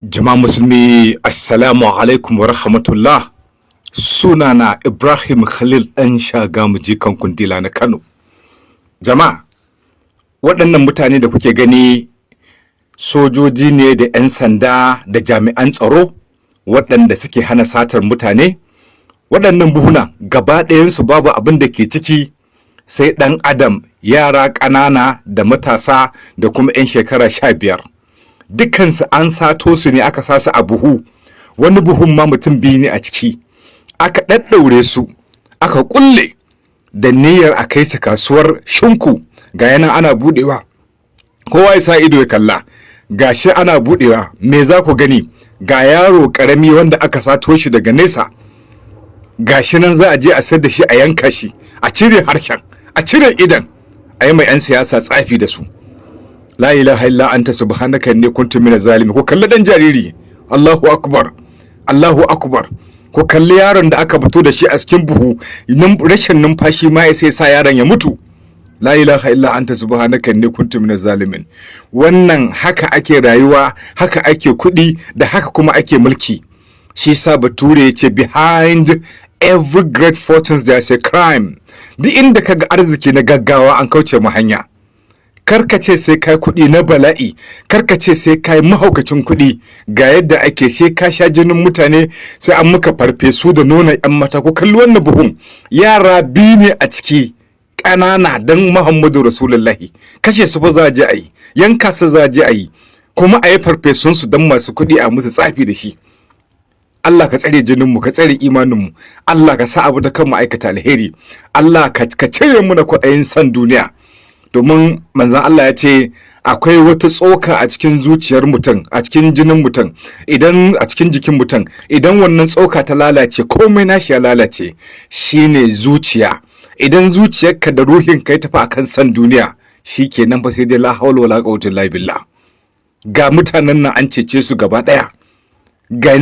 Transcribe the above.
Jama'a musulmi assalamu alaikum wa rahmatullah. Sunana Ibrahim Khalil ɗan Shagamu jikan Kundila na Kano. Jama'a, waɗannan mutane da kuke gani sojoji ne da 'yan sanda da jami'an tsaro waɗanda suke hana satar mutane. Waɗannan buhuna gaba ɗayansu babu abin da ke ciki sai ɗan adam, yara ƙanana da matasa da kuma 'yan shekara 15. Dukansu an sato su ne aka sa su a buhu, wani buhun ma mutum biyu ne a ciki, aka ɗaɗɗaure su aka ƙulle da niyyar a kai su kasuwar shinku. Ga yana ana buɗewa, kowa ya sa ido ya kalla, gashi ana buɗewa. Me za ku gani? Ga yaro ƙarami wanda aka sato shi daga nesa, gashi nan za a je a sayar da shi, a yanka shi, a cire harshen, a cire idan, a yi mai 'yan siyasa tsafi da su. La ilaha illa anta subhanaka inni kuntu minaz zalimin. Ko kalli dan jariri, Allahu akbar, Allahu akbar. Ko kalli yaron da aka fito da shi a cikin buhu, rashin numfashi ma ya sai sa yaron ya mutu. La ilaha illa anta subhanaka inni kuntu minaz zalimin. Wannan haka ake rayuwa, haka ake kuɗi, da haka kuma ake mulki. Shi sa Bature ya ce behind every great fortune there is a crime. Duk inda kaga arziki na gaggawa an kauce mu hanya. Karkace sai kai kuɗi na bala'i, karkace sai kai mahaukacin kuɗi. Ga yadda ake, sai ka sha jinin mutane, sai an muka farfesu da nuna 'yan mata. Ko kalli wannan buhun, yara biyu ne a ciki ƙanana, dan Muhammadu Rasulullahi. Kashe su fa za a je a yi, yanka su za a je a yi, kuma a yi farfesun su dan masu kuɗi a musu tsafi da shi. Allah ka tsare jininmu, ka tsare imaninmu, Allah ka sa abu da kan ma'aikata alheri, Allah ka cire mu na kwaɗayin san duniya. Domin manzan Allah ya ce akwai wata tsoka a cikin zuciyar mutum, a cikin jinin mutum, idan a cikin jikin mutum, idan wannan tsoka ta lalace, komai nashi ya lalace, shine zuciya. Idan zuciyarka da ruhinka ya tafi akan san duniya, shikenan fa sai dai la hawla wala quwwata illa billah. Ga mutanen nan an cece su gaba daya, ga